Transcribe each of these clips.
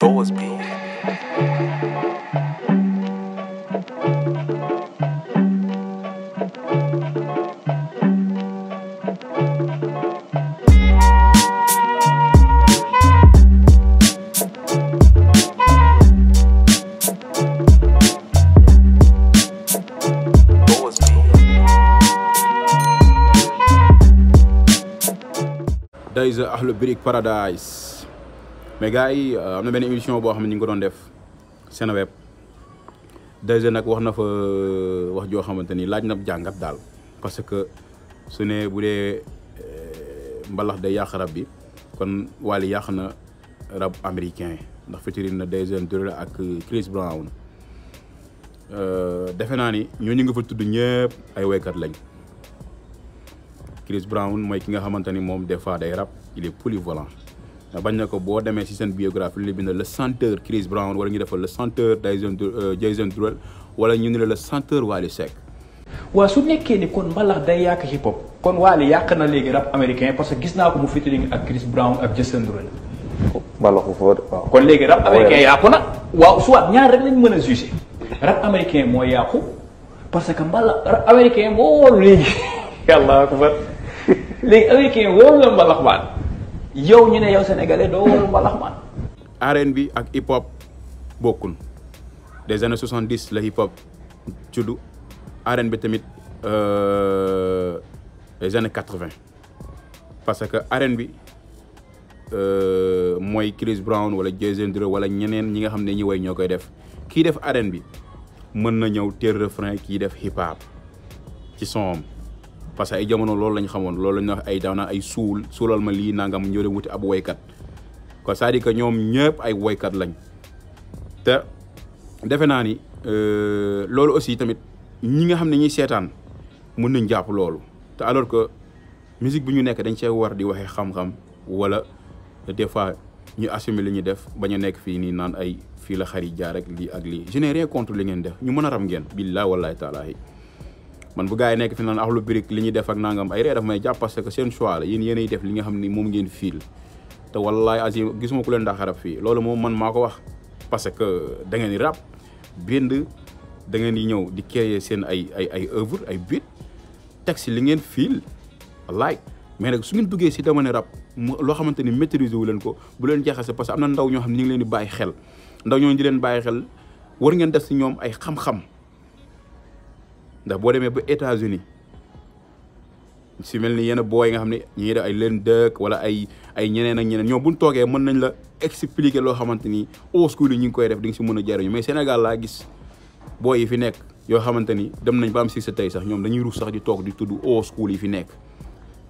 Doors be. Dayza Akhlou Brick Paradise mais gars yi am na benn émission boo xam ne ñu ngi ko doon def Seneweb Dayza nag wax na fa wax joo xamante ni laaj na jàngat daal parce que su ne bu dee mbalax day yàq rab bi kon Wally yàq na rab américain ndax featuring na Derulo ak Chris Brown defe naa ni ñooñu nga fa tudd ñëpp ay woykat lañ. Chris Brown mooy ki nga xamante ni moom des fois day rap il est polyvalent bañ na ko boo demee si seen biographie li bind le chanteur Chris Brown wala ñu defal le chanteur Derulo wala ñu ne la le chanteur Wally Seck. waaw su nekkee ni kon mbalax day yàq hip hop kon Wally yàq na léegi rap américain parce que gis naa ko mu featuring ak Chris Brown ak Derulo. mbalaxu foofu waaw. kon léegi rap américain yàqu na waaw soit ñaar rek lañ mën a juger rap américain moo yàqu parce que mbalax rap américain moo woon léegi yàlla akbar léegi américain wóolu la mbalax maan yow ñu ne yow sénégalais doo wóolu mbalax maan. R&B ak hip hop bokkul des années 70 la hip hop juddu R&B tamit des années 80 parce que R&B mooy Chris Brown wala Derulo wala ñeneen ñi nga xam ne ñi way ñoo koy def kii def R&B mën na ñëw teel refrain kii def hip hop ci son parce que ay jamono loolu lañ xamoon loolu lañ wax ay daaw naa ay suulal ma lii nangam ñoo dem wuti ab woykat kon c'est-à-dire que ñoom ñëpp ay woykat lañ te defe naa ni loolu aussi tamit ñi nga xam ne ñuy seetaan mën nañ jàpp loolu te alors que musique bi ñu nekk dañ cee war di waxee xam-xam wala des fois ñu assumer li ñuy def bañ a nekk fii nii naan ay fii la xari jaar ak lii ak lii je n'ai rien contre li ngeen def ñu mën a ram ngeen billahi wallahi taalaahi man bu gars yi nekk fi naan Akhlou Brick li ñuy def ak nangam ay ree daf may jàpp parce que seen choix la yéen yéenay def li nga xam ni moom ngeen fiil te wallahi azim gisuma ku leen daa xarab fii loolu moom man maa ko wax parce que da ngeen di rap bind da ngeen di ñëw di créer seen ay œuvre ay beat teg si li ngeen fiil wallaay mais nag su ngeen duggee si dama ne rap loo xamante ni maîtriser wu leen ko bu leen jaxase parce que am na ndaw ñoo xam ne ñu ngi leen di bàyyi xel ndaw ñoo di leen bàyyi xel war ngeen def si ñoom ay xam-xam ndax boo demee ba États-Unis si mel ni yenn booy nga xam ne ñii def ay leen dëkk wala ay ñeneen ak ñeneen ñoom bu ñu toogee mën nañ la expliquer loo xamante ni old school yi ñu ngi koy def di nga si mën a jariñu mais Sénégal laa gis booy yi fi nekk yoo xamante ni dem nañ ba am si sa tey sax ñoom dañuy ruus sax di toog di tudd old school yi fi nekk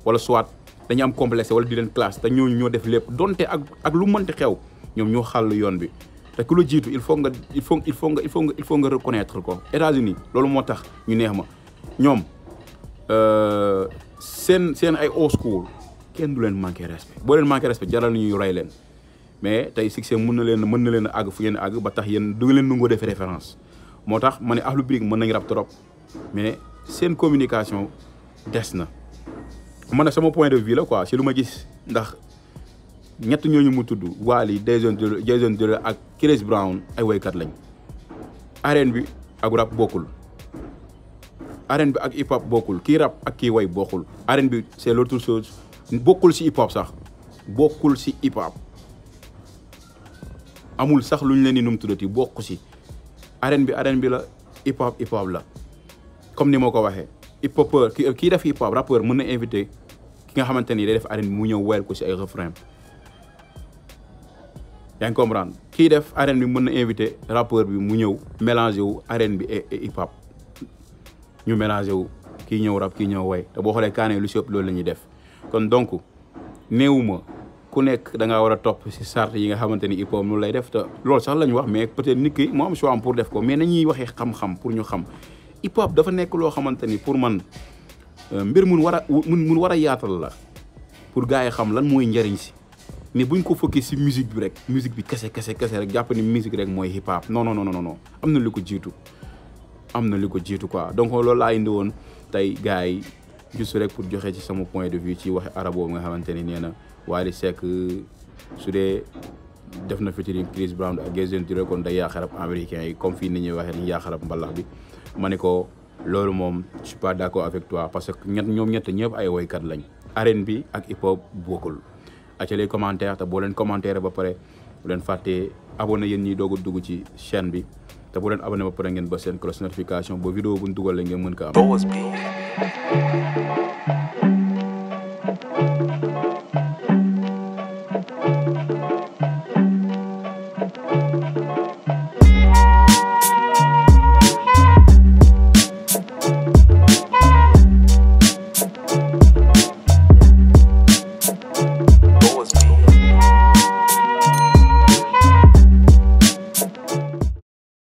wala soit dañu am complexe wala di leen classe te ñooñu ñoo def lépp donte ak lu mënti xew ñoom ñoo xàll yoon bi. te ku la jiitu il faut nga reconnaître ko États-Unis loolu moo tax ñu neex ma ñoom seen ay old school kenn du leen manqué respect boo leen manqué respect jaral nañuy roy leen mais tey succès mën na leen a àgg fu ngeen àgg ba tax yéen du nga leen nangoo def référence moo tax ma ne Akhlou Brick mën nañ rap trop mais seen communication des na man nag sama point de vue la quoi si lu ma gis ndax ñett ñooñu mu tudd Wally Derulo ak Chris Brown ay woykat lañ R&B ak rap bokkul R&B ak hip hop bokkul kii rap ak kii way bokkul R&B c'est l'autre chose bokkul si hip hop sax bokkul si hip hop amul sax lu ñu leen di num tuddati bokku si R&B la hip hop la comme ni ma ko waxee hip hopeur kii def hip hop rappeur mën na invité ki nga xamante ni day def R&B mu ñëw woyal ko si ay refrain yaa ngi comprendre kii def R&B bi mën na invité rappeur bi mu ñëw mélangé wu R&B et hip hop ñu mélangé wu kii ñëw rap kii ñëw way te boo xoolee kaane lu si ëpp loolu la ñuy def kon donc néewuma ku nekk da ngaa war a topp si sart yi nga xamante ni hip hop loolu lay def te loolu sax la ñu wax mais peut-être nit ki moo am choix am pour def ko mais nañuy waxee xam-xam pour ñu xam hip hop dafa nekk loo xamante ni pour man mbir mun war a yaatal la pour gars yi xam lan mooy njëriñ si. mais buñ ko focus si musique bi rek musique bi kese rek jàpp ni musique rek mooy hip hop non am na lu ko jiitu quoi donc loolu laa indi woon tey gars yi juste rek pour joxe ci sama point de vue ci waxe arabo nga xamante ni nee na Wally Seck su dee def na featuring Chris Brown ak Derulo kon day yàq rap américain yi comme fii ni ñuy waxee ni yàq rap mbalax bi ma ne ko loolu moom je suis pas d'accord avec toi parce que ñoom ñett ñëpp ay woykat lañ R&B ak hip hop bokkul acca les commentaires te boo leen commentaire ba pare bu leen fàttee abonné yéen ñiy doog a dugg ci chaîne bi te bu leen abonné ba pare ngeen ba seen cloche notification ba vidéo bu ñu dugal la ngeen mën ko am